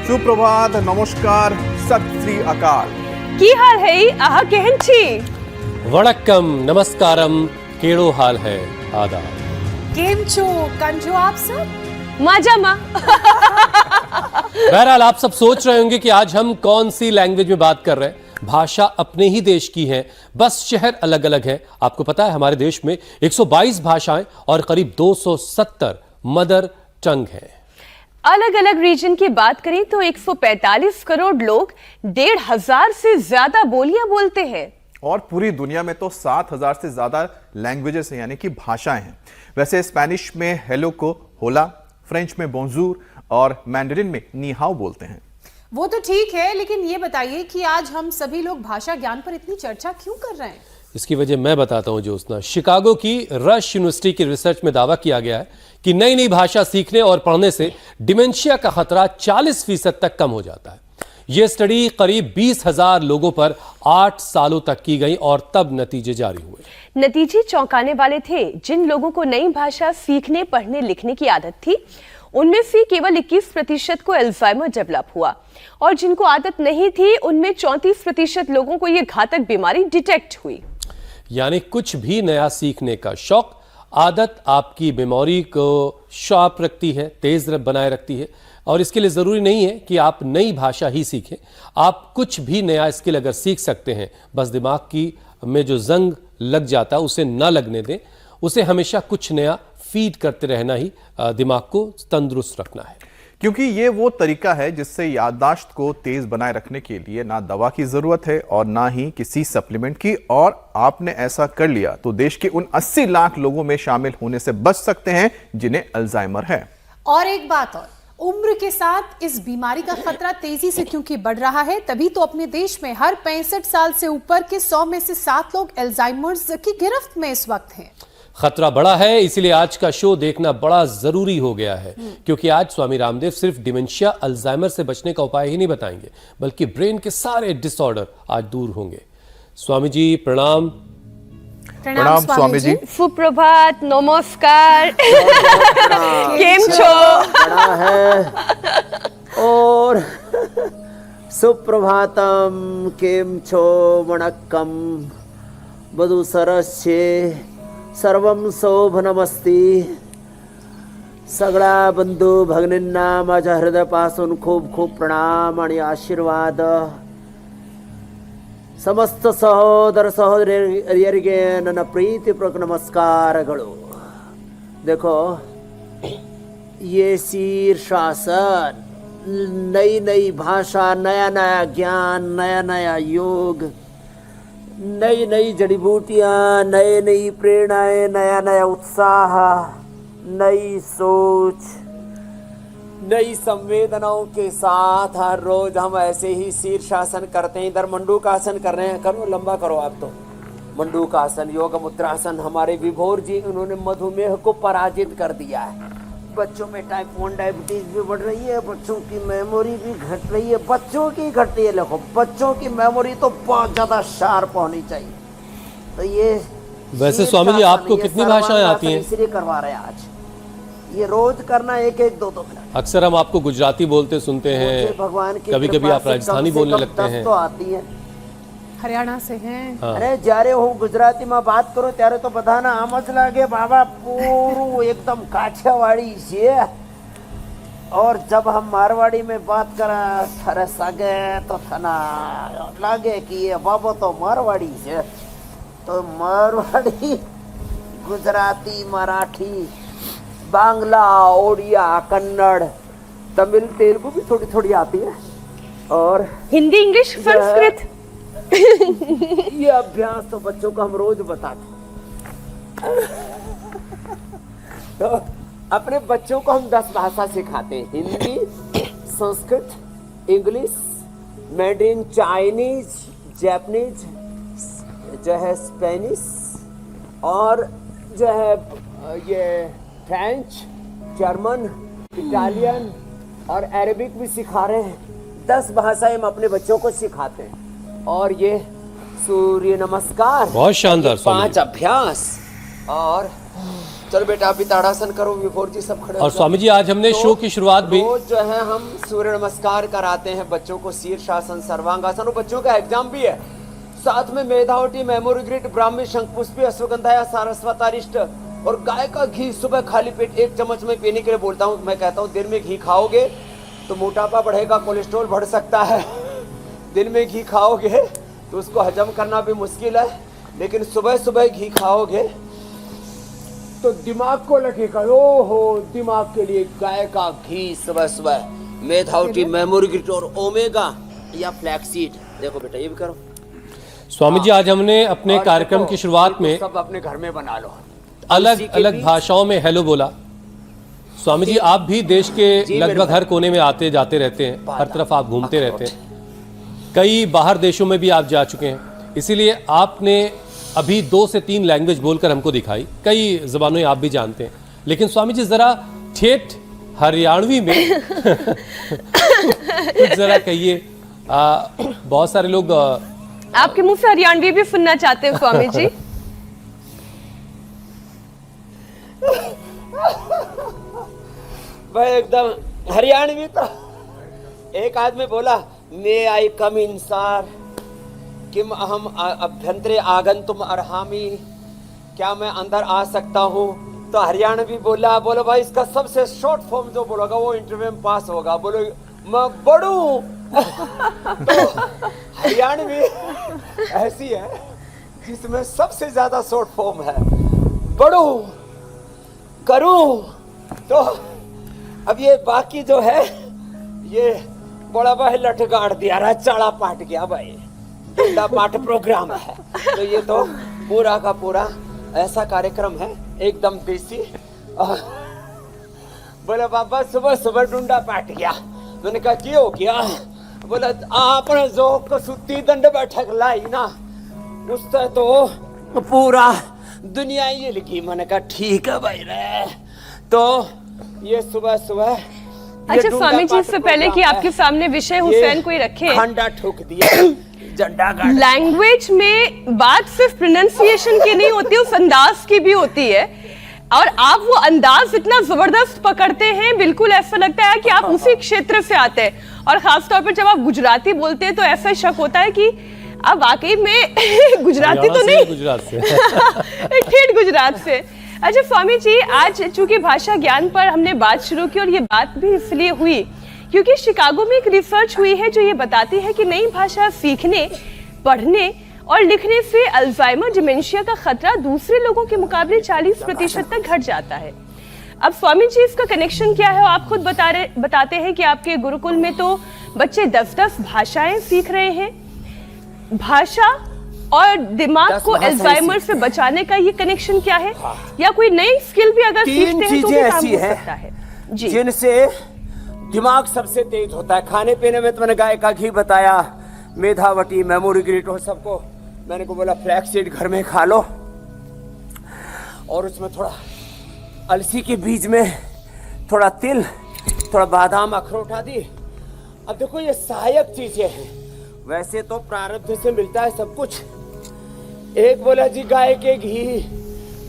सुप्रभात, नमस्कार, सत श्री अकाल। की हाल है आहा केहन छी? वड़क्कम, नमस्कारम, केड़ो हाल है, आदाब। केम छो कंजो आप सब? माजामा। बहरहाल आप सब सोच रहे होंगे कि आज हम कौन सी लैंग्वेज में बात कर रहे हैं। भाषा अपने ही देश की है, बस शहर अलग अलग है। आपको पता है हमारे देश में 122 भाषाएं और करीब 270 मदर टंग हैं। अलग अलग रीजन की बात करें तो 145 करोड़ लोग 1,500 से ज्यादा बोलियां बोलते हैं और पूरी दुनिया में तो 7,000 से ज्यादा लैंग्वेजेस हैं, यानी कि भाषाएं हैं। वैसे स्पेनिश में हेलो को होला, फ्रेंच में बोंजूर और मैंडरिन में नी हाओ बोलते हैं। वो तो ठीक है, लेकिन ये बताइए कि आज हम सभी लोग भाषा ज्ञान पर इतनी चर्चा क्यों कर रहे हैं? इसकी वजह मैं बताता हूं ज्योत्सना। शिकागो की रश यूनिवर्सिटी की रिसर्च में दावा किया गया है कि नई नई भाषा सीखने और पढ़ने से डिमेंशिया का खतरा 40% तक कम हो जाता है। यह स्टडी करीब 20,000 लोगों पर 8 सालों तक की गई और तब नतीजे जारी हुए। नतीजे चौंकाने वाले थे। जिन लोगों को नई भाषा सीखने, पढ़ने, लिखने की आदत थी, उनमें से केवल 21% को अल्जाइमर डेवलप हुआ और जिनको आदत नहीं थी, उनमें 34% लोगों को यह घातक बीमारी डिटेक्ट हुई। यानी कुछ भी नया सीखने का शौक, आदत आपकी मेमोरी को शार्प रखती है, तेज बनाए रखती है। और इसके लिए ज़रूरी नहीं है कि आप नई भाषा ही सीखें। आप कुछ भी नया स्किल अगर सीख सकते हैं, बस दिमाग की में जो जंग लग जाता है उसे ना लगने दें। उसे हमेशा कुछ नया फीड करते रहना ही दिमाग को तंदुरुस्त रखना है, क्योंकि ये वो तरीका है जिससे याददाश्त को तेज बनाए रखने के लिए ना दवा की जरूरत है और ना ही किसी सप्लीमेंट की। और आपने ऐसा कर लिया तो देश के उन 80 लाख लोगों में शामिल होने से बच सकते हैं जिन्हें अल्जाइमर है। और एक बात और, उम्र के साथ इस बीमारी का खतरा तेजी से क्योंकि बढ़ रहा है, तभी तो अपने देश में हर 65 साल से ऊपर के 100 में से 7 लोग अल्जाइमर्स की गिरफ्त में इस वक्त हैं। खतरा बड़ा है, इसीलिए आज का शो देखना बड़ा जरूरी हो गया है। क्योंकि आज स्वामी रामदेव सिर्फ डिमेंशिया, अल्जाइमर से बचने का उपाय ही नहीं बताएंगे, बल्कि ब्रेन के सारे डिसऑर्डर आज दूर होंगे। स्वामी जी प्रणाम। प्रणाम स्वामी जी। सुप्रभात, नमस्कार। केम छो? बड़ा है और सुप्रभातम, केम छो, वणक्कम, બધું સરસ છે, સર્વમ શોભનમસ્તિ। सगळ्या बंधू भगिनींना माझ्या हृदयापासून खूप खूप प्रणाम आणि आशीर्वाद। समस्त सहोदर सहोदरियರಿಗೆ ನನ್ನ ಪ್ರೀತಿಪೂರ್ವಕ ನಮಸ್ಕಾರಗಳು। देखो ये शीर्षासन, नई नई भाषा, नया नया ज्ञान, नया नया योग, नई नई जड़ी बूटियाँ, नई नई प्रेरणाएं, नया नया उत्साह, नई सोच, नई संवेदनाओं के साथ हर रोज हम ऐसे ही शीर्षासन करते हैं। इधर मंडूकासन कर रहे हैं, करो लंबा करो आप तो। मंडूकासन, योग मुद्रासन। हमारे विभोर जी, उन्होंने मधुमेह को पराजित कर दिया है। बच्चों में टाइप 1 डायबिटीज भी बढ़ रही है, बच्चों की मेमोरी भी घट रही है। बच्चों की घट रही है, देखो बच्चों की मेमोरी तो बहुत ज्यादा शार्प होनी चाहिए। तो ये वैसे स्वामी जी आपको कितनी भाषाएं आती हैं? इसलिए करवा रहे हैं आज। ये रोज करना 1-1, 2-2 मिनट। अक्सर हम आपको गुजराती बोलते सुनते हैं, भगवान की कभी कभी आप राजस्थानी बोलने लगते हैं। तो आती है, हरियाणा से हैं। हाँ। अरे જ્યારે હું ગુજરાતીમાં વાત કરું ત્યારે તો બધાને આમ જ લાગે બાબા પૂરું एकदम કાઠિયાવાડી છે। और जब हम मारवाड़ी में बात करें थरे सगे तो थना लागे कि ये बाबा तो मारवाड़ी है। तो मारवाड़ी, गुजराती, मराठी, बांग्ला, ओडिया, कन्नड़, तमिल, तेलुगु भी थोड़ी थोड़ी आती है। और हिंदी, इंग्लिश, संस्कृत। ये अभ्यास तो बच्चों को हम रोज बताते। तो अपने बच्चों को हम 10 भाषा सिखाते हैं, Hindi, Sanskrit, English, Mandarin, Chinese, Japanese, जो है स्पेनिश, और जो है ये फ्रेंच, जर्मन, इटालियन और अरेबिक भी सिखा रहे हैं। 10 भाषाएं हम अपने बच्चों को सिखाते हैं। और ये सूर्य नमस्कार, बहुत शानदार 5 अभ्यास और चलो बेटा अभी ताड़ासन करो, विभोर जी सब खड़े हो और जाओ। स्वामी जी आज हमने तो शो की शुरुआत भी रोज जो है हम सूर्य नमस्कार कराते हैं बच्चों को, शीर्षासन, सर्वांगासन, और बच्चों का एग्जाम भी है। साथ में मेधावटी, मेमोरी ग्रिड, ब्राह्मी, शंखपुष्पी, अश्वगंधा, सारस्वतारिष्ट और गाय का घी सुबह खाली पेट 1 चम्मच में पीने के लिए बोलता हूँ। मैं कहता हूँ दिन में घी खाओगे तो मोटापा बढ़ेगा, कोलेस्ट्रॉल बढ़ सकता है। दिन में घी खाओगे तो उसको हजम करना भी मुश्किल है, लेकिन सुबह सुबह घी खाओगे तो दिमाग को लगेगा ओहो, दिमाग के लिए गाय का घी सुबह सुबह, मेधावटी, मेमोरी ग्रिड और ओमेगा या फ्लैक्सीड। देखो बेटा ये भी करो। स्वामी जी आज हमने अपने और कार्यक्रम देखो, की शुरुआत में सब अपने घर में बना लो। अलग तुलसी के अलग बीज, भाषाओं में हेलो बोला। स्वामी जी आप भी देश के जी, लगभग मेरे हर कोने में आते जाते रहते हैं, हर तरफ आप घूमते रहते हैं, कई बाहर देशों में भी आप जा चुके हैं, इसीलिए आपने अभी 2 से 3 लैंग्वेज बोलकर हमको दिखाई, कई जबानें आप भी जानते हैं। लेकिन स्वामी जी जरा ठेठ हरियाणवी में कुछ जरा कहिए। बहुत सारे लोग आपके मुंह से हरियाणवी भी सुनना चाहते हैं स्वामी जी। भाई एकदम हरियाणवी। तो एक आदमी बोला मे आई कम इन सर, किम अहम अभ्यंतरे आगंतुम अर्हामि, क्या मैं अंदर आ सकता हूँ? तो हरियाणवी बोला, बोलो भाई इसका सबसे शॉर्ट फॉर्म जो बोलोगा वो इंटरव्यू में पास होगा। बोलो मैं बड़ू। तो हरियाणवी ऐसी है जिसमें सबसे ज्यादा शॉर्ट फॉर्म है, बड़ू करूं। तो अब ये बाकी जो है ये बड़ा भाई लठ गाड़ दिया रहा, चाड़ा पाट गया भाई, डंडा पाट प्रोग्राम है। तो ये तो पूरा का पूरा ऐसा कार्यक्रम है एकदम देसी। बोले बाबा सुबह सुबह डंडा पाट गया। मैंने कहा क्यों हो गया? बोला आपने जो कसूती दंड बैठक लाई ना उससे तो पूरा दुनिया ये लिखी। मैंने कहा ठीक है भाई रे। तो ये सुबह सुबह अच्छा स्वामी जी, इससे पहले कि आपके सामने विषय हुसैन कोई रखे, खंडा ठोक दिया, झंडा गाड़। लैंग्वेज में बात सिर्फ प्रोनाउंसिएशन की नहीं होती, उस अंदाज की भी होती है। और आप वो अंदाज इतना जबरदस्त पकड़ते हैं, बिल्कुल ऐसा लगता है कि आप उसी क्षेत्र से आते हैं। और खासतौर पर जब आप गुजराती बोलते हैं तो ऐसा शक होता है कि आप वाकई में गुजराती तो नहीं, गुजरात से ठेठ गुजरात से। अच्छा स्वामी जी, आज चूंकि भाषा ज्ञान पर हमने बात शुरू की और ये बात भी इसलिए हुई क्योंकि शिकागो में एक रिसर्च हुई है जो ये बताती है कि नई भाषा सीखने, पढ़ने और लिखने से अल्जाइमर डिमेंशिया का खतरा दूसरे लोगों के मुकाबले 40% तक घट जाता है। अब स्वामी जी इसका कनेक्शन क्या है? आप खुद बताते हैं कि आपके गुरुकुल में तो बच्चे 10-10 भाषाएं सीख रहे हैं। भाषा और दिमाग को अल्जाइमर से बचाने का ये कनेक्शन क्या है? या कोई नई स्किल भी अगर सीखते हैं तो भी काम हो सकता है जी, जिनसे दिमाग सबसे तेज होता है। खाने पीने में तो मैंने गाय का घी बताया, मेधावटी, मेमोरी ग्रिड और सबको मैंने को बोला फ्लैक्सीड घर में खा लो और उसमें थोड़ा अलसी के बीज में थोड़ा तिल, थोड़ा बादाम, अखरोट आदि। अब देखो ये सहायक चीजें हैं, वैसे तो प्रारब्ध से मिलता है सब कुछ। एक बोला जी गाय के घी,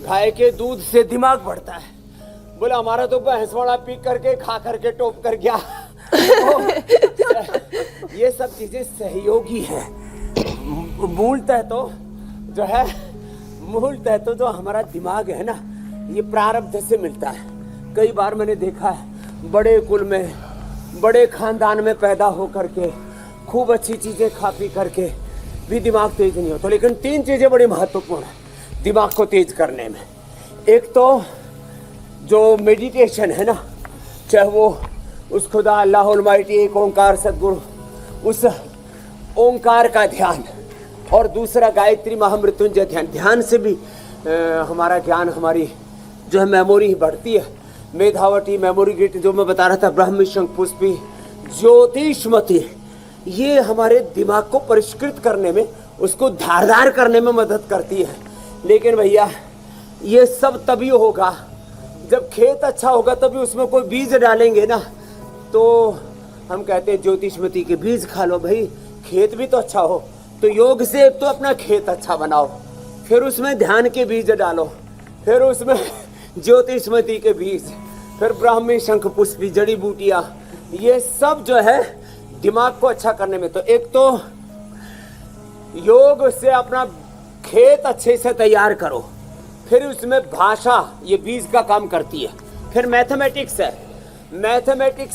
गाय के दूध से दिमाग बढ़ता है। बोला हमारा तो भैंसवाड़ा पी करके खा करके टोप कर गया। ये सब चीजें सहयोगी हैं। मूलतः तो जो हमारा दिमाग है ना, ये प्रारब्ध से मिलता है। कई बार मैंने देखा है बड़े कुल में, बड़े खानदान में पैदा हो करके खूब अच्छी चीजें खा पी करके भी दिमाग तेज नहीं होता। लेकिन 3 चीजें बड़ी महत्वपूर्ण है दिमाग को तेज करने में। एक तो जो मेडिटेशन है ना, चाहे वो उस खुदा अल्लाह अलमाइटी एक ओंकार सदगुरु, उस ओंकार का ध्यान, और दूसरा गायत्री महामृत्युंजय ध्यान। ध्यान से भी हमारा ज्ञान, हमारी जो है मेमोरी बढ़ती है। मेधावटी, मेमोरी ग्रिड जो मैं बता रहा था, ब्राह्मी, शंखपुष्पी, ज्योतिषमती, ये हमारे दिमाग को परिष्कृत करने में, उसको धारदार करने में मदद करती है। लेकिन भैया ये सब तभी होगा जब खेत अच्छा होगा, तभी उसमें कोई बीज डालेंगे ना। तो हम कहते हैं ज्योतिषमती के बीज खा लो भाई, खेत भी तो अच्छा हो। तो योग से एक तो अपना खेत अच्छा बनाओ, फिर उसमें ध्यान के बीज डालो, फिर उसमें ज्योतिष्मती के बीज, फिर ब्राह्मी, शंख पुष्पी, जड़ी बूटियां, ये सब जो है दिमाग को अच्छा करने में। तो एक तो योग से अपना खेत अच्छे से तैयार करो, फिर उसमें भाषा ये बीज का काम करती है, फिर मैथमेटिक्स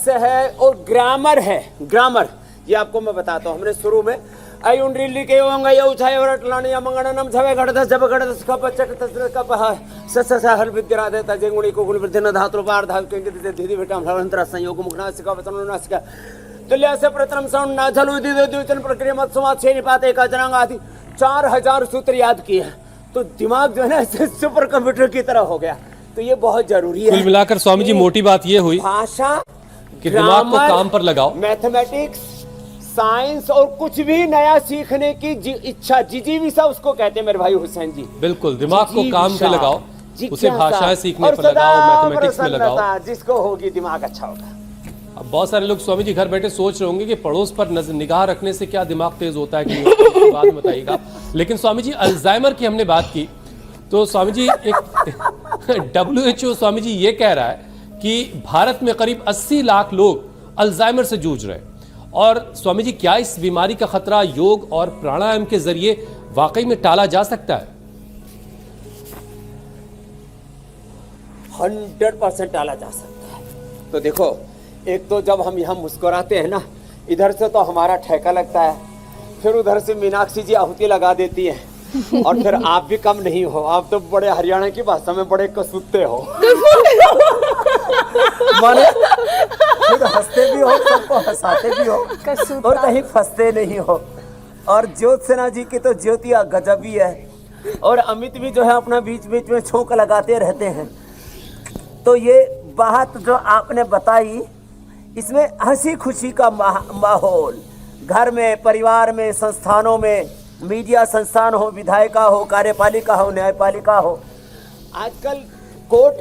है और ग्रामर है। ग्रामर ये आपको मैं बताता हूँ। हमने शुरू में अयुंड्रिली के होंगे ये उठाए और अटलाने मंगणनम छवे घटदस जब घटदस कप चक तस कप सस हर विद्या दे तजेंगुणी को गुण वृद्धि धातु पार धातु के धीधि बेटा अंतर संयोग मुखनासिक वचननासिक तुल्य से प्रथम सौन ना झलु द्विचन प्रक्रिया मत समाज छे निपात एक अजनांग आदि 4000 सूत्र याद किए। तो दिमाग जो है ना सुपर कंप्यूटर की तरह हो गया। तो ये बहुत जरूरी है। कुल मिलाकर स्वामी जी मोटी बात ये हुई भाषा कि दिमाग को काम पर लगाओ, मैथमेटिक्स, साइंस और कुछ भी नया सीखने की इच्छा, जिजीविषा उसको कहते हैं मेरे भाई हुसैन जी। बिल्कुल, दिमाग को काम पे लगाओ, उसे जिज्ञासा भाषाएं सीखने और पर लगाओ, मैथमेटिक्स में लगाओ। प्रसन्नता जिसको होगी दिमाग अच्छा होगा। अब बहुत सारे लोग स्वामी जी घर बैठे सोच रहे होंगे कि पड़ोस पर निगाह रखने से क्या दिमाग तेज होता है कि नहीं होता है, बाद में बताइएगा। लेकिन स्वामी जी अल्जाइमर की हमने बात की तो स्वामी जी एक WHO स्वामी जी ये कह रहा है कि भारत में करीब 80 लाख लोग अल्जाइमर से जूझ रहे हैं। और स्वामी जी क्या इस बीमारी का खतरा योग और प्राणायाम के जरिए वाकई में टाला जा सकता है? 100% टाला जा सकता है। तो देखो, एक तो जब हम यहाँ मुस्कुराते हैं ना, इधर से तो हमारा ठेका लगता है, फिर उधर से मीनाक्षी जी आहुति लगा देती है, और फिर आप भी कम नहीं हो, आप तो बड़े हरियाणा की भाषा में बड़े कसूते हो। माने खुद हंसते भी हो, सबको हंसाते भी हो, और कहीं फंसते नहीं हो। और ज्योत सेना जी की तो ज्योतिया गजब ही है, और अमित भी जो है अपना बीच बीच में छोंक लगाते रहते हैं। तो ये बात जो आपने बताई, इसमें हंसी खुशी का माहौल घर में, परिवार में, संस्थानों में, मीडिया संस्थान हो, विधायिका हो, कार्यपालिका हो, न्यायपालिका हो, आजकल कोर्ट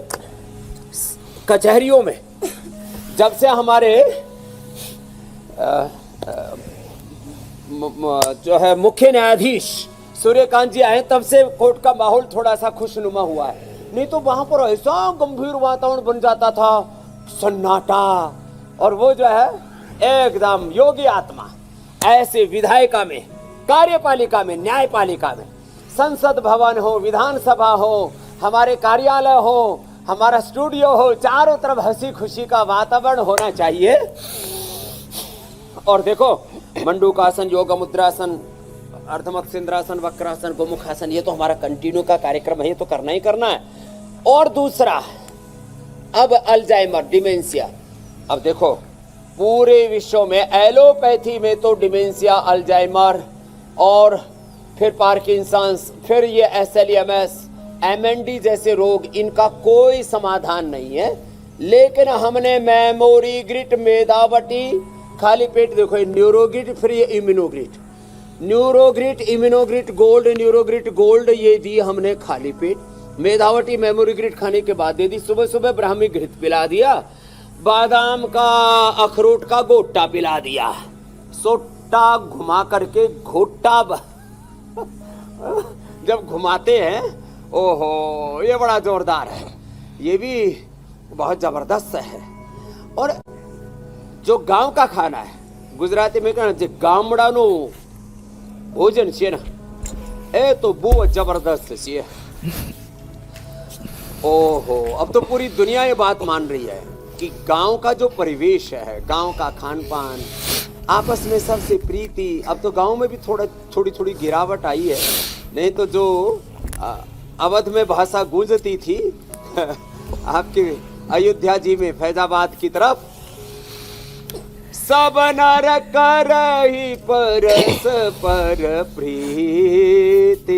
कचहरियों में जब से हमारे जो है मुख्य न्यायाधीश सूर्यकांत जी आए, तब से कोर्ट का माहौल थोड़ा सा खुशनुमा हुआ है। नहीं तो वहां पर ऐसा गंभीर वातावरण बन जाता था, सन्नाटा, और वो जो है एकदम योगी आत्मा। ऐसे विधायिका में, कार्यपालिका में, न्यायपालिका में, संसद भवन हो, विधानसभा हो, हमारे कार्यालय हो, हमारा स्टूडियो हो, चारों तरफ हंसी खुशी का वातावरण होना चाहिए। और देखो, मंडूकासन, योग मुद्रासन, अर्धमत्स्येंद्रासन, वक्रासन, गोमुखासन, ये तो हमारा कंटिन्यू का कार्यक्रम है, ये तो करना ही करना है। और दूसरा, अब अल्जाइमर, डिमेंशिया। अब देखो, पूरे विश्व में एलोपैथी में तो डिमेंशिया, अल्जाइमर और फिर पार्किंसंस, फिर ये SLEMS, MND जैसे रोग, इनका कोई समाधान नहीं है। लेकिन हमने मेमोरी ग्रिट, मेधावटी, खाली पेट, देखो ये न्यूरोग्रिट, फिर ये इम्यूनोग्रिट, न्यूरोग्रिट, इम्यूनोग्रिट गोल्ड, न्यूरोग्रिट गोल्ड, ये दी हमने खाली पेट। मेधावटी, मेमोरी ग्रिट खाने के बाद दे दी। सुबह सुबह ब्राह्मी घृत पिला दिया, बादाम का, अखरोट का गोटा पिला दिया, सोटा घुमा करके घोटा जब घुमाते हैं, ओहो ये बड़ा जोरदार है, ये भी बहुत जबरदस्त है। और जो गांव का खाना है, गुजराती में कहना चाहिए गामड़ानो भोजन छे ना, ए तो बहुत जबरदस्त छे। ओहो, अब तो पूरी दुनिया ये बात मान रही है कि गांव का जो परिवेश है, गांव का खान पान, आपस में सबसे प्रीति। अब तो गांव में भी थोड़ी गिरावट आई है, नहीं तो जो अवध में भाषा गूंजती थी आपके अयोध्या जी में, फैजाबाद की तरफ, सब नर करहि परस पर प्रीति,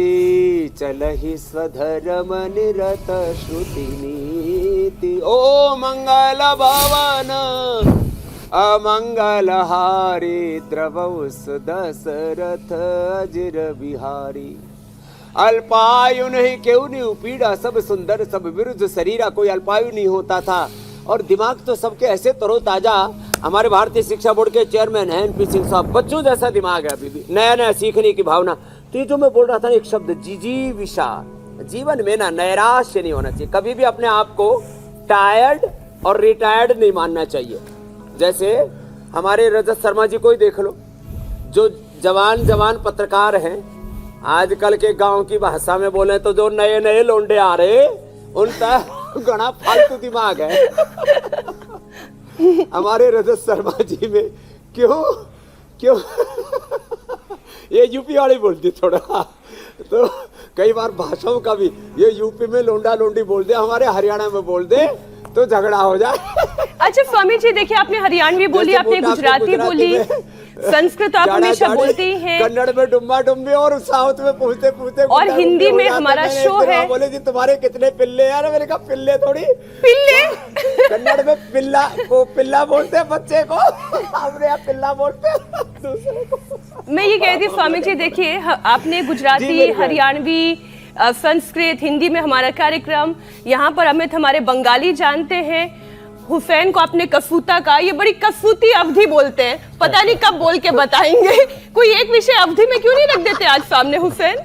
चलहि स्वधर्म निरत श्रुति नीति। ओ मंगल भवन अमंगल हारी, द्रवउस दशरथ अजिर बिहारी। अल्पायु नहीं केहू नहीं पीड़ा, सब सुंदर सब विरुद्ध शरीरा, कोई अल्पायु नहीं होता था। और दिमाग तो सबके ऐसे तरोताजा। हमारे भारतीय शिक्षा बोर्ड के चेयरमैन हैं NP सिंह साहब, बच्चों जैसा दिमाग है अभी भी, नया नया सीखने की भावना। तो ये जो मैं बोल रहा था एक शब्द जिजीविषा, जीवन में ना नैराश्य नहीं होना चाहिए, कभी भी अपने आप को टायर्ड और रिटायर्ड नहीं मानना चाहिए। जैसे हमारे रजत शर्मा जी को ही देख लो, जो जवान पत्रकार हैं, आजकल के गांव की भाषा में बोले तो जो नए नए लोंडे आ रहे उनका घना फालतू दिमाग है। हमारे रजत शर्मा जी में क्यों ये यूपी वाले बोलते थोड़ा, तो कई बार भाषाओं का भी ये यूपी में लोंडा लोंडी बोल दे, हमारे हरियाणा में बोल दे तो झगड़ा हो जाए। अच्छा स्वामी जी देखिए, आपने हरियाणवी बोली, आपने गुजराती बोली, संस्कृत आप हमेशा बोलती ही हैं, कन्नड़ में डुम्बा डुम्बी और साउथ में पूछते और हिंदी में हमारा शो है। बोले जी तुम्हारे कितने पिल्ले यार, मैंने कहा पिल्ले थोड़ी, पिल्ले कन्नड़ में पिल्ला को पिल्ला बोलते हैं बच्चे को, हमने यहाँ पिल्ला बोलते हैं दूसरे को। मैं ये कह रही थी स्वामी जी देखिए, आपने गुजराती, हरियाणवी, संस्कृत, हिंदी में हमारा कार्यक्रम, यहाँ पर अमित हमारे बंगाली जानते हैं, हुसैन को आपने कसूता का, ये बड़ी कसूती अवधि बोलते हैं, पता नहीं कब बोल के बताएंगे। कोई एक विषय अवधि में क्यों नहीं रख देते आज सामने हुसैन?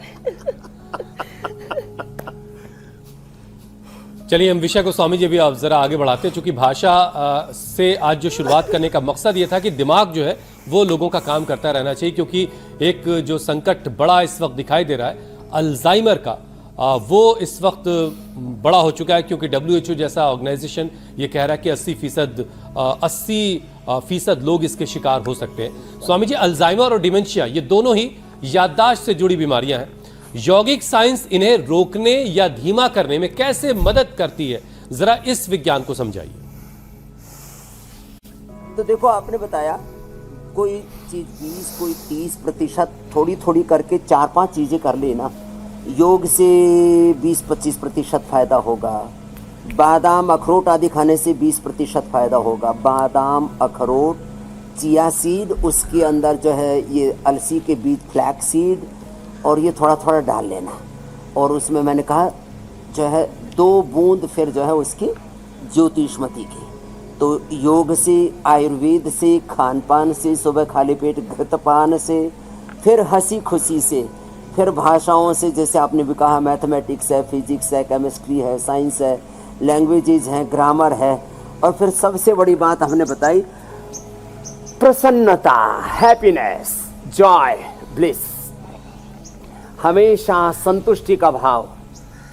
चलिए हम विषय को स्वामी जी अभी आप जरा आगे बढ़ाते हैं, चूंकि भाषा से आज जो शुरुआत करने का मकसद ये था कि दिमाग जो है वो लोगों का काम करता रहना चाहिए, क्योंकि एक जो संकट बड़ा इस वक्त दिखाई दे रहा है अल्जाइमर का, वो इस वक्त बड़ा हो चुका है, क्योंकि WHO जैसा ऑर्गेनाइजेशन ये कह रहा है कि 80% लोग इसके शिकार हो सकते हैं। स्वामी जी, अल्जाइमर और डिमेंशिया ये दोनों ही याददाश्त से जुड़ी बीमारियां हैं, यौगिक साइंस इन्हें रोकने या धीमा करने में कैसे मदद करती है, जरा इस विज्ञान को समझाइए। तो देखो, आपने बताया कोई चीज 20 कोई 30%, थोड़ी थोड़ी करके 4-5 चीजें कर लेना, योग से 20-25% फायदा होगा, बादाम अखरोट आदि खाने से 20% फायदा होगा, बादाम अखरोट, चिया सीड, उसके अंदर जो है ये अलसी के बीज फ्लैक्स सीड, और ये थोड़ा थोड़ा डाल लेना, और उसमें मैंने कहा जो है 2 बूंद फिर जो है उसकी ज्योतिषमती की। तो योग से, आयुर्वेद से, खान पान से, सुबह खाली पेट घृतपान से, फिर हंसी खुशी से, फिर भाषाओं से, जैसे आपने भी कहा मैथमेटिक्स है, फिजिक्स है, केमिस्ट्री है, साइंस है, लैंग्वेजेज हैं, ग्रामर है, और फिर सबसे बड़ी बात हमने बताई प्रसन्नता, हैप्पीनेस, जॉय, ब्लिस, हमेशा संतुष्टि का भाव,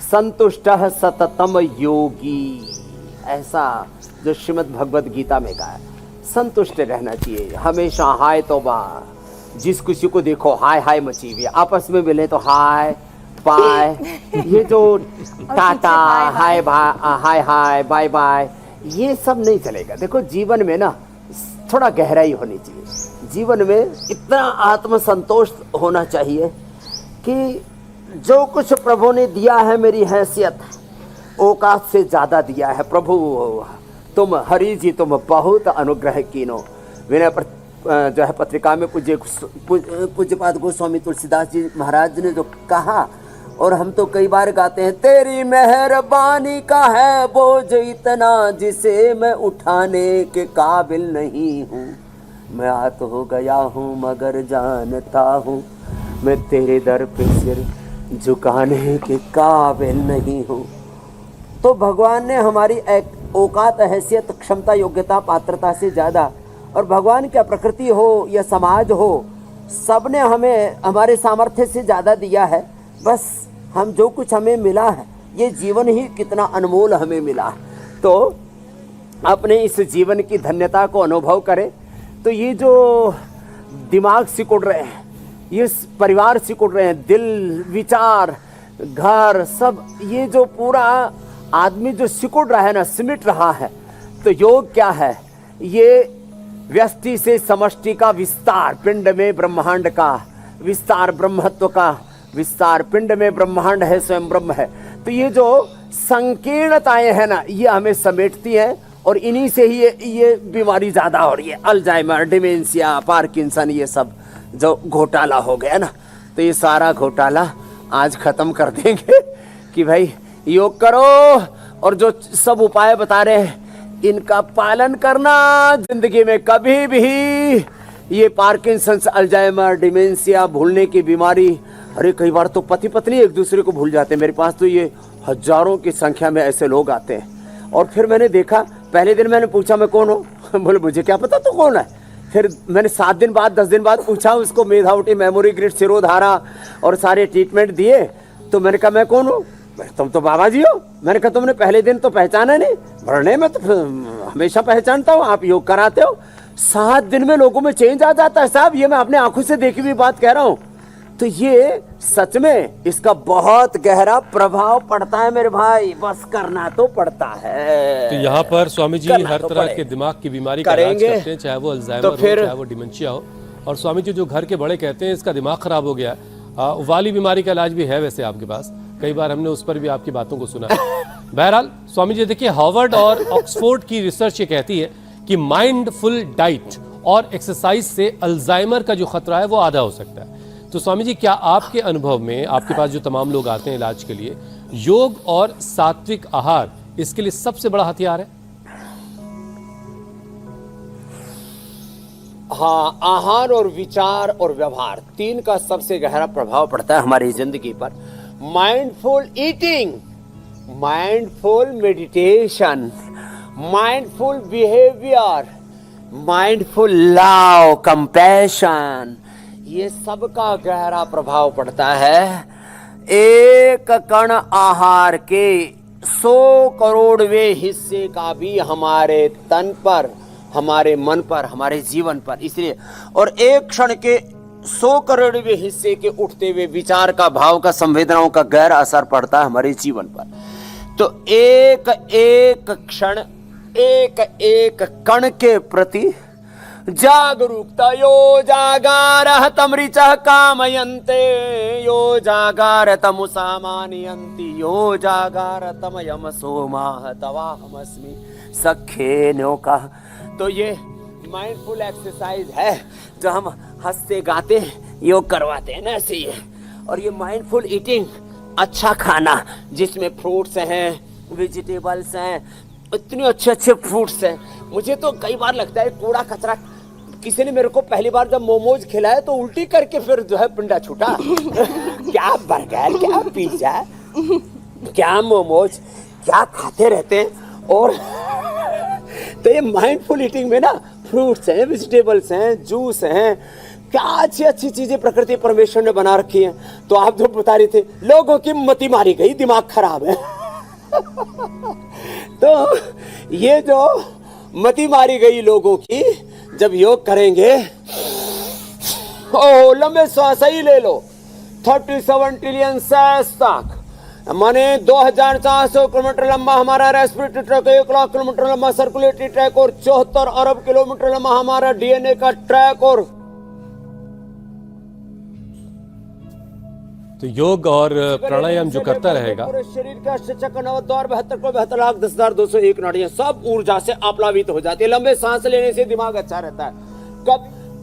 संतुष्टः सततम योगी, ऐसा जो श्रीमद् भगवद गीता में कहा है, संतुष्ट रहना चाहिए हमेशा। हाय तौबा, जिस किसी को देखो हाय हाय मची हुई, आपस में मिले तो हाय बाय, ये जो टाटा हाय हाय हाय बाय बाय, ये सब नहीं चलेगा। देखो जीवन में ना थोड़ा गहराई होनी चाहिए, जीवन में इतना आत्मसंतोष होना चाहिए कि जो कुछ प्रभु ने दिया है, मेरी हैसियत औकात से ज्यादा दिया है प्रभु, तुम हरि जी तुम बहुत अनुग्रह कीनो। विनय जो है पत्रिका में पूज्यपाद गोस्वामी तुलसीदास जी महाराज ने जो कहा, और हम तो कई बार गाते हैं, तेरी मेहरबानी का है बोझ इतना जिसे मैं उठाने के काबिल नहीं हूँ, मैं आत हो गया हूँ मगर जानता हूँ मैं तेरे दर पे सिर झुकाने के काबिल नहीं हूँ। तो भगवान ने हमारी औकात, हैसियत, क्षमता, योग्यता, पात्रता से ज़्यादा, और भगवान क्या प्रकृति हो या समाज हो, सब ने हमें हमारे सामर्थ्य से ज़्यादा दिया है। बस हम जो कुछ हमें मिला है, ये जीवन ही कितना अनमोल हमें मिला है। तो अपने इस जीवन की धन्यता को अनुभव करें। तो ये जो दिमाग सिकुड़ रहे हैं, ये परिवार सिकुड़ रहे हैं, दिल, विचार, घर, सब, ये जो पूरा आदमी जो सिकुड़ रहा है ना, सिमट रहा है, तो योग क्या है? ये व्यष्टि से समष्टि का विस्तार, पिंड में ब्रह्मांड का विस्तार, ब्रह्मत्व का विस्तार, पिंड में ब्रह्मांड है, स्वयं ब्रह्म है। तो ये जो संकीर्णताएं हैं ना, ये हमें समेटती हैं, और इन्हीं से ही ये बीमारी ज्यादा हो रही है, अल्जाइमर, डिमेंशिया, पार्किंसन, ये सब जो घोटाला हो गया ना, तो ये सारा घोटाला आज खत्म कर देंगे कि भाई योग करो, और जो सब उपाय बता रहे हैं इनका पालन करना। जिंदगी में कभी भी ये पार्किंसंस, अल्जाइमर, डिमेंशिया, भूलने की बीमारी, अरे कई बार तो पति पत्नी एक दूसरे को भूल जाते हैं। मेरे पास तो ये हजारों की संख्या में ऐसे लोग आते हैं। और फिर मैंने देखा, पहले दिन मैंने पूछा मैं कौन हूँ, बोले मुझे क्या पता तू कौन है। फिर मैंने 7 दिन बाद 10 दिन बाद पूछा उसको, मेधावटी, मेमोरी ग्रिड, सिरोधारा और सारे ट्रीटमेंट दिए। तो मैंने कहा मैं कौन हूँ, तुम तो बाबा जी हो। मैंने कहा तुमने पहले दिन तो पहचाना नहीं, बढ़ने में तो हमेशा पहचानता हूँ, आप योग कराते हो। 7 दिन में लोगों में चेंज आ जाता है साहब, ये मैं अपने आंखों से देखी हुई बात कह रहा हूँ। तो ये सच में इसका बहुत गहरा प्रभाव पड़ता है मेरे भाई, बस करना तो पड़ता है। तो यहाँ पर स्वामी जी करना हर तो तरह पड़ेगा। के दिमाग की बीमारी का इलाज करेंगे। करते हैं, चाहे वो अल्जाइमर तो हो, फिर- चाहे वो डिमेंशिया हो। और स्वामी जी जो घर के बड़े कहते हैं इसका दिमाग खराब हो गया, वाली बीमारी का इलाज भी है वैसे आपके पास, कई बार हमने उस पर भी आपकी बातों को सुना। बहरहाल स्वामी जी देखिए, हार्वर्ड और ऑक्सफोर्ड की रिसर्च ये कहती है कि माइंडफुल डाइट और एक्सरसाइज से अल्जाइमर का जो खतरा है वो आधा हो सकता है। तो स्वामी जी क्या आपके अनुभव में, आपके पास जो तमाम लोग आते हैं इलाज के लिए, योग और सात्विक आहार इसके लिए सबसे बड़ा हथियार है? हाँ, आहार और विचार और व्यवहार 3 का सबसे गहरा प्रभाव पड़ता है हमारी जिंदगी पर। Mindful eating, mindful meditation, mindful behaviour, mindful love, compassion, ये सब का गहरा प्रभाव पड़ता है। एक कण आहार के 100 करोड़वें हिस्से का भी हमारे तन पर, हमारे मन पर, हमारे जीवन पर, इसलिए और एक क्षण के 100 करोड़वें हिस्से के उठते हुए विचार का, भाव का, संवेदनाओं का गहरा असर पड़ता है हमारे जीवन पर। तो एक एक क्षण, एक एक कण के प्रति जागरूकता, यो जागारः तमृचः कामयन्ते, यो जागार तमुसामानयन्ति, यो जागार तमयम सोमाः तवाहमस्मि सखे न्योका। तो ये माइंडफुल एक्सरसाइज है जो हम हंसते गाते योग करवाते हैं ना, ऐसे ही है। और ये माइंडफुल ईटिंग, अच्छा खाना जिसमें फ्रूट्स हैं, वेजिटेबल्स हैं, इतने अच्छे अच्छे फ्रूट्स हैं। मुझे तो कई बार लगता है कूड़ा कचरा, किसी ने मेरे को पहली बार जब मोमोज खिलाया तो उल्टी करके फिर जो है पिंडा छूटा। क्या बर्गर, क्या पिज्जा, क्या मोमोज, क्या खाते रहते हैं। और तो ये माइंडफुल ईटिंग में ना फ्रूट्स हैं, वेजिटेबल्स हैं, जूस हैं, क्या अच्छी अच्छी चीजें प्रकृति परमेश्वर ने बना रखी हैं। तो आप जो बता रहे थे लोगों की मति मारी गई, दिमाग खराब है। तो ये जो मति मारी गई लोगों की, जब योग करेंगे, ओ लंबे श्वास ही ले लो, 37 ट्रिलियन सेल्स तक, माने 2400 किलोमीटर लंबा हमारा रेस्पिरेटरी ट्रैक, 1 लाख किलोमीटर लंबा सर्कुलेटरी ट्रैक और 74 अरब किलोमीटर लंबा हमारा डीएनए का ट्रैक। और तो योग और प्राणायाम जो करता रहेगा, पूरे शरीर का चक्कर 72,72,10,201 नाड़ियां सब ऊर्जा से आप्लावित हो जाती है। लंबे सांस लेने से दिमाग अच्छा रहता है।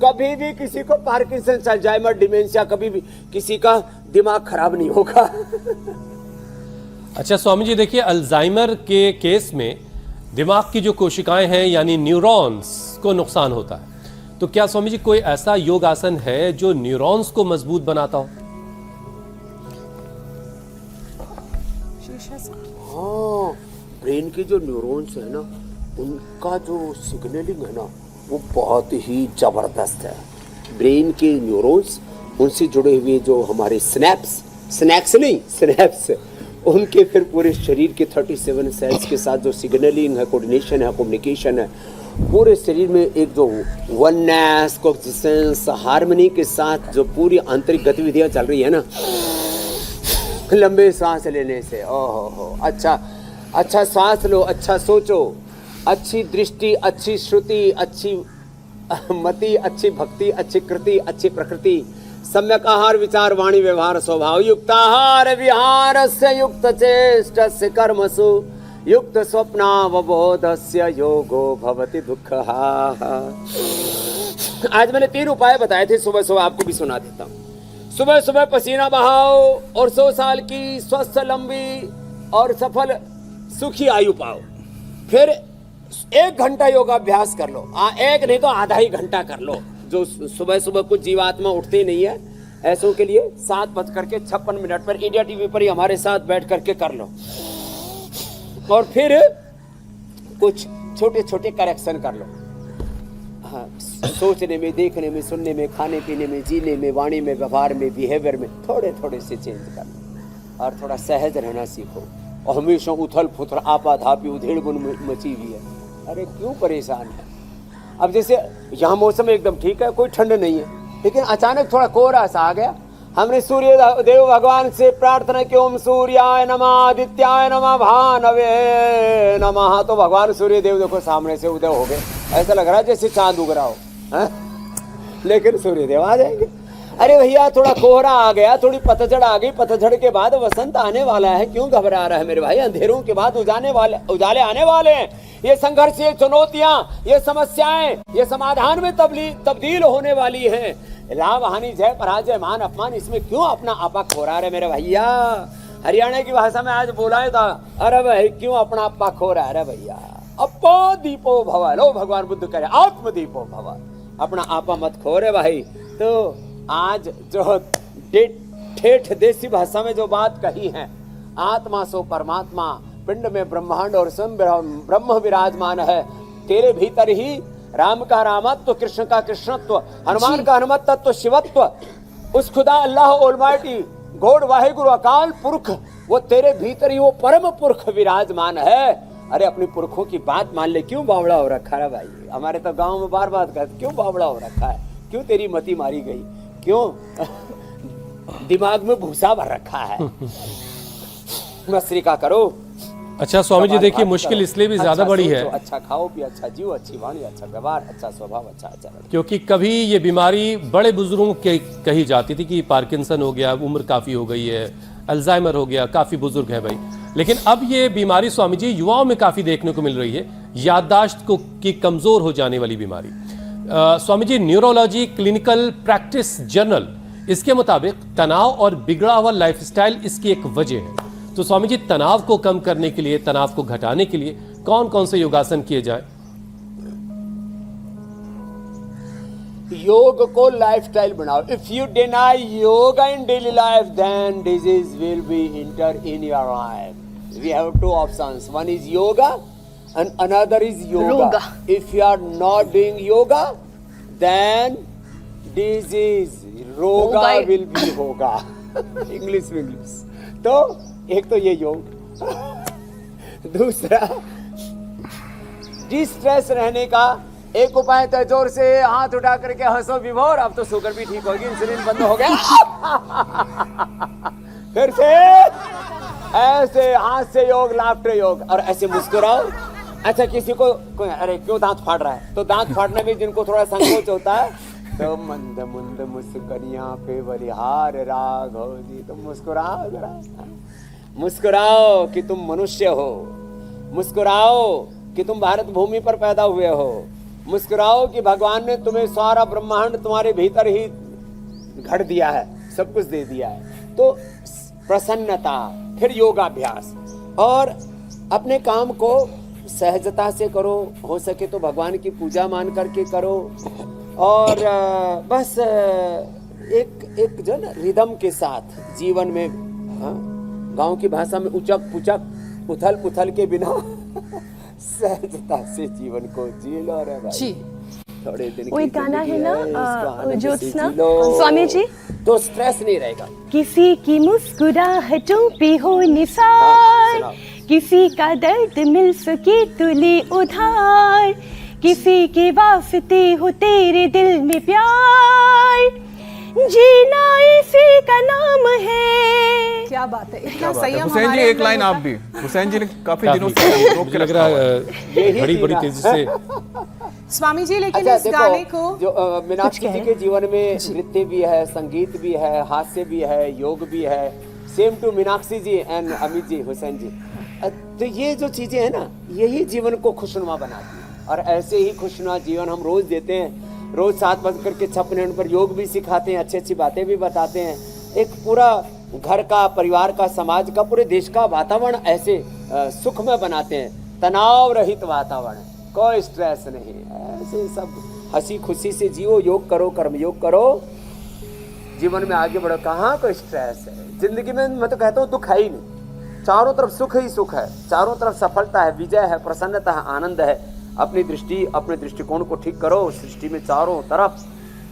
कभी भी किसी को पार्किंसन, अल्जाइमर, डिमेंशिया, कभी भी किसी का दिमाग खराब नहीं होगा। अच्छा स्वामी जी देखिए, अल्जाइमर के केस में दिमाग की जो कोशिकाएं हैं यानी न्यूरॉन्स को नुकसान होता है। तो क्या स्वामी जी कोई ऐसा योग आसन है जो न्यूरॉन्स को मजबूत बनाता हो? हाँ, ब्रेन के जो न्यूरॉन्स है ना, उनका जो सिग्नलिंग है ना, वो बहुत ही जबरदस्त है। ब्रेन के न्यूरॉन्स, उनसे जुड़े हुए जो हमारे स्नैप्स, उनके फिर पूरे शरीर के 37 सेल्स के साथ जो सिग्नलिंग है, कोऑर्डिनेशन है, कम्युनिकेशन है, पूरे शरीर में एक जो वननेस, कोएक्सिस्टेंस, हार्मनी के साथ जो पूरी आंतरिक गतिविधियां चल रही है ना, लंबे सांस लेने से, ओहो, अच्छा सांस लो, अच्छा सोचो, अच्छी दृष्टि, अच्छी श्रुति, अच्छी मति, अच्छी भक्ति, अच्छी कृति, अच्छी प्रकृति, सम्यक आहार, विचार, वाणी, व्यवहार, स्वभाव, युक्त आहार विहारस्य, युक्त चेष्टस्य कर्मसु, युक्त स्वप्नावबोधस्य योगो भवति दुःखः। आज मैंने 3 उपाय बताए थे, सुबह सुबह आपको भी सुना देता हूँ। सुबह सुबह पसीना बहाओ और 100 साल की स्वस्थ, लंबी और सफल सुखी आयु पाओ। फिर 1 घंटा योगाभ्यास कर लो, 1 नहीं तो आधा ही घंटा कर लो। जो सुबह सुबह कुछ जीवात्मा उठते नहीं है, ऐसों के लिए 7:56 पर इंडिया टीवी पर ही हमारे साथ बैठ करके कर लो, और फिर कुछ छोटे छोटे करेक्शन कर लो। हाँ, सोचने में, देखने में, सुनने में, खाने पीने में, जीने में, वाणी में, व्यवहार में, बिहेवियर में थोड़े थोड़े से चेंज कर लो, और थोड़ा सहज रहना सीखो। और हमेशा उथल पुथल आपाधापी उधेड़ बुन मची हुई है, अरे क्यों परेशान है? अब जैसे यहाँ मौसम एकदम ठीक है, कोई ठंड नहीं है, लेकिन अचानक थोड़ा कोहरा सा आ गया। हमने सूर्य देव भगवान से प्रार्थना की, ओम सूर्याय नमः, आदित्याय नमः, भानवे नमः, तो भगवान सूर्य देव देखो सामने से उदय हो गए। ऐसा लग रहा है जैसे चांद उग रहा हो, लेकिन सूर्य देव आ जाएंगे। अरे भैया थोड़ा कोहरा आ गया, थोड़ी पतझड़ आ गई, पतझड़ के बाद वसंत आने वाला है, क्यों घबरा रहा है मेरे भाई? अंधेरों के बाद उजाले आने वाले हैं। ये संघर्ष, ये चुनौतियां, ये समस्याएं, ये समाधान में तब्दील होने वाली हैं। लाभ हानि, जय पराजय, मान अपमान, इसमें क्यों अपना आपा खो रहा है मेरे भैया? हरियाणा की भाषा में आज बोला था, अरे भाई क्यों अपना आपा खो रहा है? अरे भैया अपो दीपो भव, लो भगवान बुद्ध कह रहे आत्मदीपो भव, अपना आपा मत खो रे भाई। तो आज जो ठेठ देसी भाषा में जो बात कही है, आत्मा सो परमात्मा, पिंड में ब्रह्मांड और स्वयं ब्रह्म विराजमान है, तेरे भीतर ही राम का रामत्व, कृष्ण का कृष्णत्व, हनुमान का हनुमत्व, शिवत्व, उस खुदा अल्लाह ऑलमाइटी गॉड वाहिगुरु अकाल पुरख, वो तेरे भीतर ही वो परम पुरख विराजमान है। अरे अपने पुरखों की बात मान ले, क्यों बावड़ा हो रखा है भाई? हमारे तो गांव में बार बार कहते, क्यों बावड़ा हो रखा है? क्यों तेरी मति मारी गई? क्यों दिमाग में भूसा भर रखा है? मस्ती का करो। अच्छा स्वामी जी, देखिए मुश्किल इसलिए भी ज्यादा बड़ी है, अच्छा खाओ पियो, अच्छा जीव, अच्छी वाणी, अच्छा व्यवहार, अच्छा स्वभाव, अच्छा आचरण। क्योंकि कभी ये बीमारी बड़े बुजुर्गों की कही जाती थी कि पार्किंसन हो गया, उम्र काफी हो गई है, अल्जाइमर हो गया, काफी बुजुर्ग है भाई। लेकिन अब ये बीमारी स्वामी जी युवाओं में काफी देखने को मिल रही है, याददाश्त को की कमजोर हो जाने वाली बीमारी। Swami ji, neurology clinical practice journal, इसके मुताबिक तनाव और बिगड़ा हुआ लाइफस्टाइल इसकी एक वजह है। तो स्वामी जी, तनाव को कम करने के लिए, तनाव को घटाने के लिए कौन कौन से योगासन किए जाए? योग को लाइफस्टाइल बनाओ। If you deny yoga in daily life, then disease will be enter in your life. We have two options, one is yoga and another is yoga. If you are not doing yoga, then disease roga will be hoga. English में English। तो एक तो ये योग, दूसरा distress रहने का एक उपाय तो जोर से हाथ उठा करके हंसो विभोर, अब तो शुगर भी ठीक होगी, इंसुलिन बंद हो गया। फिर से ऐसे हाथ से योग, लाफ्टर योग, और ऐसे मुस्कुराओ। अच्छा किसी को अरे क्यों दांत फाड़ रहा है, तो दांत फाड़ने में जिनको थोड़ा संकोच होता है, तो मंद मुंद मुस्करियां पे बलिहार राघव जी, तो मुस्कुराओ जरा, मुस्कुराओ कि तुम मनुष्य हो, मुस्कुराओ कि तुम भारत भूमि पर पैदा हुए हो, मुस्कुराओ कि भगवान ने तुम्हें सारा ब्रह्मांड तुम्हारे भीतर ही घड़ दिया है, सब कुछ दे दिया है। तो प्रसन्नता, फिर योगाभ्यास, और अपने काम को सहजता से करो, हो सके तो भगवान की पूजा मान करके करो, और बस एक जो ना रिदम के साथ जीवन में, गांव की भाषा में उचक पुचक उथल पुथल के बिना सहजता से जीवन को जी लो रे भाई जी। थोड़े दिन वो एक गाना है ना ज्योत्सना स्वामी जी, तो स्ट्रेस नहीं रहेगा। किसी की मुस्कुराहटों पे हो निसार, किसी का दर्द मिल सके तुले उधार, किसी के वास्ते हो तेरे दिल में प्यार, जीना इसी का नाम है। क्या बात है, इतना संयम। हुसैन जी एक लाइन आप भी, हुसैन जी ने काफी दिनों से रोक के लग रहा है बड़ी तेजी से स्वामी जी। लेकिन अच्छा, इस गाने को जो मीनाक्षी जी के जीवन में नृत्य भी है, संगीत भी है, हास्य भी है, योग भी है, same to Meenakshi ji and Amit ji, Hussain ji. तो ये जो चीजें हैं ना, यही जीवन को खुशनुमा बनाती है, और ऐसे ही खुशनुमा जीवन हम रोज देते हैं। रोज 7:56 पर योग भी सिखाते हैं, अच्छी अच्छी बातें भी बताते हैं। एक पूरा घर का, परिवार का, समाज का, पूरे देश का वातावरण ऐसे सुखमय बनाते हैं, तनाव रहित वातावरण, कोई स्ट्रेस नहीं, ऐसे सब हंसी खुशी से जियो, योग करो, कर्म योग करो, जीवन में आगे बढ़ो। कहाँ कोई स्ट्रेस है जिंदगी में? मैं तो कहता हूँ दुख है ही नहीं, चारों तरफ सुख ही सुख है, चारों तरफ सफलता है, विजय है, प्रसन्नता है, आनंद है। अपनी दृष्टि, अपने दृष्टिकोण को ठीक करो, सृष्टि में चारों तरफ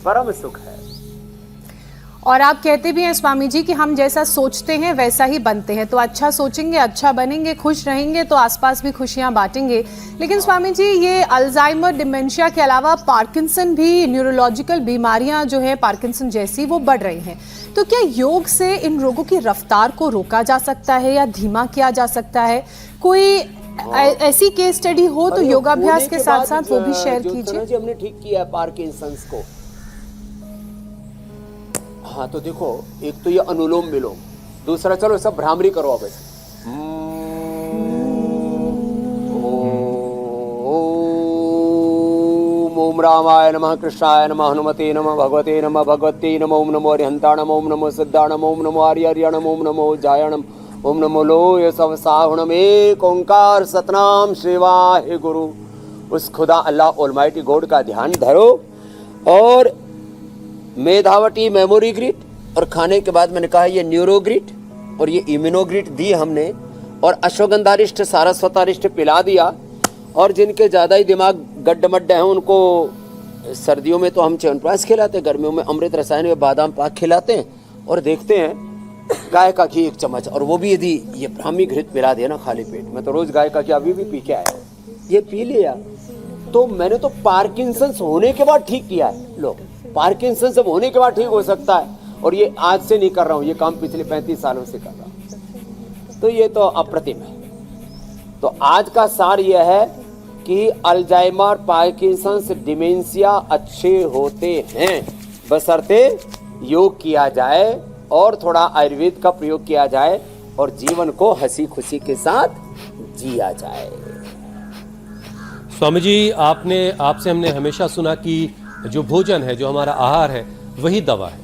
परम सुख है। और आप कहते भी हैं स्वामी जी कि हम जैसा सोचते हैं वैसा ही बनते हैं, तो अच्छा सोचेंगे, अच्छा बनेंगे, खुश रहेंगे तो आसपास भी खुशियां बांटेंगे। लेकिन स्वामी जी, ये अल्जाइमर, डिमेंशिया के अलावा पार्किंसन भी, न्यूरोलॉजिकल बीमारियां जो है पार्किंसन जैसी, वो बढ़ रही हैं। तो क्या योग से इन रोगों की रफ्तार को रोका जा सकता है या धीमा किया जा सकता है? कोई ऐसी केस स्टडी हो तो योगाभ्यास के साथ साथ वो भी शेयर कीजिए। जी हमने ठीक किया है पार्किंसंस को। हाँ तो देखो, एक तो ये अनुलोम विलोम, दूसरा चलो सब भ्रामरी करो अब ऐसे। ओम रामाय नमः, कृष्णाय नमः, हनुमते नमः, भगवते नमः, भगवते नमः, ओम नमो अरिहंताणम, ओम नमो सिद्धाणम, ओम नमो आर्यार्याणम, ओम नमो जायणम, ओम नमो लोय सब साहुणम, एक ओंकार सतनाम शिवाय गुरु। उस खुदा अल्लाह ऑलमाइटी गॉड का ध्यान धरो और मेधावटी मेमोरी ग्रिट, और खाने के बाद मैंने कहा ये न्यूरोग्रिट और ये इम्यूनोग्रिट दी हमने, और अश्वगंधारिष्ट सारस्वतारिष्ट पिला दिया। और जिनके ज़्यादा ही दिमाग गड्ढमड्ढ हैं उनको सर्दियों में तो हम च्यवनप्राश खिलाते हैं, गर्मियों में अमृत रसायन में बादाम पाक खिलाते हैं, और देखते हैं गाय का घी 1 चम्मच, और वो भी यदि ये ब्राह्मी घृत पिला दिया ना खाली पेट, मैं तो रोज़ गाय का घी अभी भी पी के आया, ये पी लिया तो मैंने तो पार्किंसंस होने के बाद ठीक किया है। लोग पार्किंसंस सब होने के बाद ठीक हो सकता है, और ये आज से नहीं कर रहा हूँ, ये काम पिछले 35 सालों से कर रहा हूँ, तो ये तो अप्रतिम है। तो आज का सार यह है कि अल्जाइमर, पार्किंसंस, डिमेंशिया अच्छे होते हैं बशर्ते योग किया जाए और थोड़ा आयुर्वेद का प्रयोग किया जाए और जीवन को हंसी खुशी के साथ जिया जाए। स्वामी जी, आपसे हमने हमेशा सुना कि जो भोजन है, जो हमारा आहार है, वही दवा है।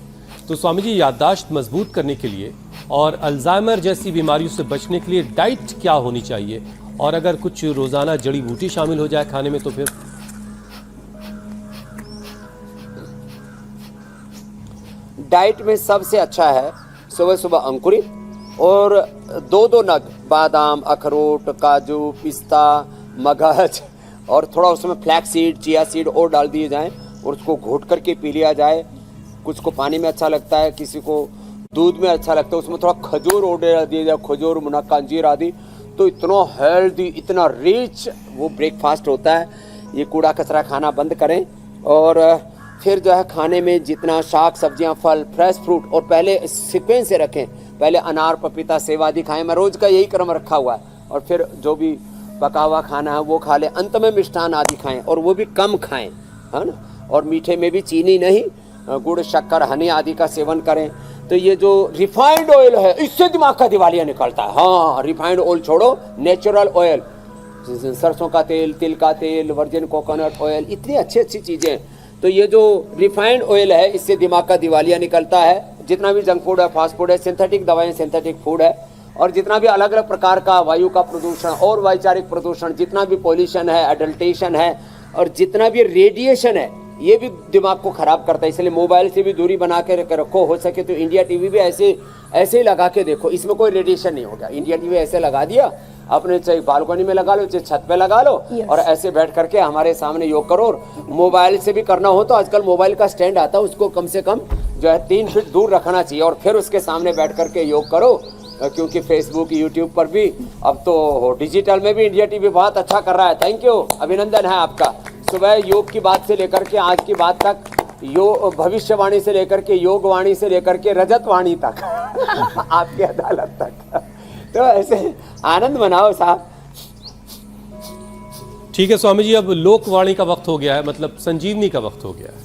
तो स्वामी जी, याददाश्त मजबूत करने के लिए और अल्जाइमर जैसी बीमारियों से बचने के लिए डाइट क्या होनी चाहिए, और अगर कुछ रोजाना जड़ी बूटी शामिल हो जाए खाने में तो फिर? डाइट में सबसे अच्छा है सुबह सुबह अंकुरित और 2-2 नग बादाम, अखरोट, काजू, पिस्ता, मगज, और थोड़ा उसमें फ्लैक्स सीड, चिया सीड और डाल दिए जाएं और उसको घोट करके पी लिया जाए। कुछ को पानी में अच्छा लगता है, किसी को दूध में अच्छा लगता है, उसमें थोड़ा खजूर और डाल दिया जाए, खजूर, मुनक्का, अंजीर आदि, तो इतना हेल्दी, इतना रिच वो ब्रेकफास्ट होता है। ये कूड़ा कचरा खाना बंद करें और फिर जो है खाने में जितना शाक सब्जियां, फल, फ्रेश फ्रूट, और पहले सीक्वेंस से रखें, पहले अनार, पपीता, सेब आदि खाएं। मैं रोज का यही क्रम रखा हुआ है, और फिर जो भी पका हुआ खाना है वो खा लें, अंत में मिष्ठान आदि खाएं और वो भी कम खाएं, है ना। और मीठे में भी चीनी नहीं, गुड़, शक्कर, हनी आदि का सेवन करें। तो ये जो रिफाइंड ऑयल है, इससे दिमाग का दिवालिया निकलता है। हाँ, रिफाइंड ऑयल छोड़ो, नेचुरल ऑयल, सरसों का तेल, तिल का तेल, वर्जिन कोकोनट ऑयल, इतनी अच्छी अच्छी चीज़ें। तो ये जो रिफाइंड ऑयल है, इससे दिमाग का दिवालिया निकलता है। जितना भी जंक फूड है, फास्ट फूड है, सिंथेटिक दवाएं, सिंथेटिक फूड है, और जितना भी अलग अलग प्रकार का वायु का प्रदूषण और वैचारिक प्रदूषण, जितना भी पॉल्यूशन है, एडल्टेशन है, और जितना भी रेडिएशन है, ये भी दिमाग को खराब करता है। इसलिए मोबाइल से भी दूरी बना के रखो। हो सके तो इंडिया टीवी भी ऐसे ही लगा के देखो, इसमें कोई रेडिएशन नहीं होगा। इंडिया टीवी ऐसे लगा दिया, अपने चाहे बालकनी में लगा लो, चाहे छत पे लगा लो, और ऐसे बैठ करके हमारे सामने योग करो। मोबाइल से भी करना हो तो आजकल मोबाइल का स्टैंड आता है, उसको कम से कम जो है 3 फीट दूर रखना चाहिए, और फिर उसके सामने बैठ करके योग करो। क्योंकि फेसबुक, यूट्यूब पर भी अब तो डिजिटल में भी इंडिया टीवी बहुत अच्छा कर रहा है। थैंक यू, अभिनंदन है आपका। सुबह योग की बात से लेकर के आज की बात तक, योग भविष्यवाणी से लेकर के योगवाणी से लेकर के रजतवाणी तक आपकी अदालत तक, तो ऐसे आनंद मनाओ साहब। ठीक है स्वामी जी, अब लोकवाणी का वक्त हो गया है, मतलब संजीवनी का वक्त हो गया है।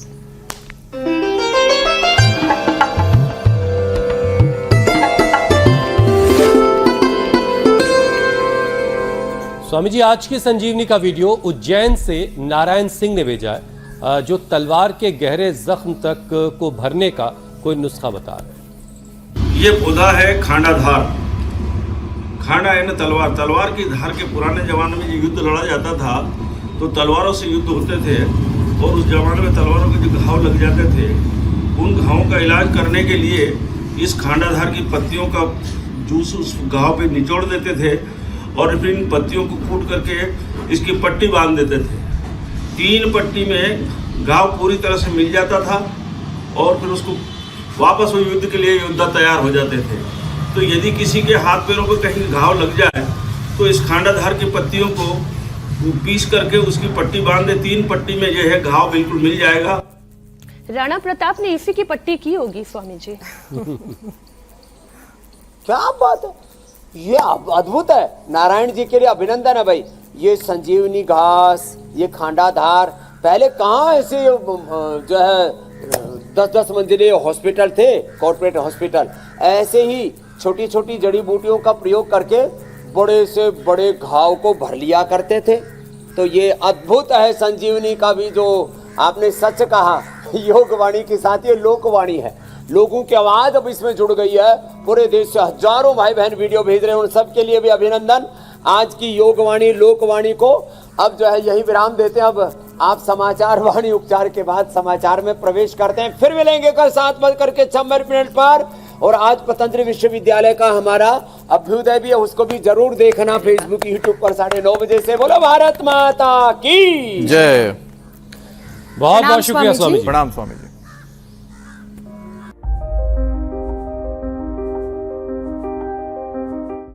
स्वामी जी, आज की संजीवनी का वीडियो उज्जैन से नारायण सिंह ने भेजा है, जो तलवार के गहरे जख्म तक को भरने का कोई नुस्खा बता रहे हैं। ये पौधा है खांडाधार। खांडा है ना तलवार, तलवार की धार के पुराने जमाने में जो युद्ध लड़ा जाता था तो तलवारों से युद्ध होते थे, और उस जमाने में तलवारों के जो घाव लग जाते थे उन घावों का इलाज करने के लिए इस खांडाधार की पत्तियों का जूस उस घाव पे निचोड़ देते थे और फिर इन पत्तियों को कूट करके इसकी पट्टी बांध देते थे। 3 पट्टी में घाव पूरी तरह से मिल जाता था और फिर उसको वापस वो युद्ध के लिए योद्धा तैयार हो जाते थे। तो यदि किसी के हाथ पैरों पर कहीं घाव लग जाए तो इस खांडाधार की पत्तियों को पीस करके उसकी पट्टी बांध दे, 3 पट्टी में जो है घाव बिल्कुल मिल जाएगा। राणा प्रताप ने इसी की पट्टी की होगी स्वामी जी। क्या बात है, ये अद्भुत है। नारायण जी के लिए अभिनंदन है भाई। ये संजीवनी घास, ये खांडाधार, पहले कहाँ ऐसे जो है 10-10 मंजिले हॉस्पिटल थे, कॉर्पोरेट हॉस्पिटल। ऐसे ही छोटी छोटी जड़ी बूटियों का प्रयोग करके बड़े से बड़े घाव को भर लिया करते थे। तो ये अद्भुत है संजीवनी का भी, जो आपने सच कहा। योगवाणी के साथ ये लोकवाणी है, लोगों की आवाज अब इसमें जुड़ गई है। पूरे देश से हजारों भाई बहन वीडियो भेज रहे हैं, उन सब के लिए भी अभिनंदन। आज की योगवाणी लोकवाणी को अब जो है यही विराम देते हैं। अब आप समाचार वाणी उपचार के बाद समाचार में प्रवेश करते हैं। फिर मिलेंगे कल 7:56 पर। और आज पतंजलि विश्वविद्यालय का हमारा अभ्युदय भी है, उसको भी जरूर देखना फेसबुक यूट्यूब पर 9:30 बजे से। बोलो भारत माता की जय। बहुत बहुत शुक्रिया स्वामी जी। स्वामी जी। प्रणाम स्वामी जी।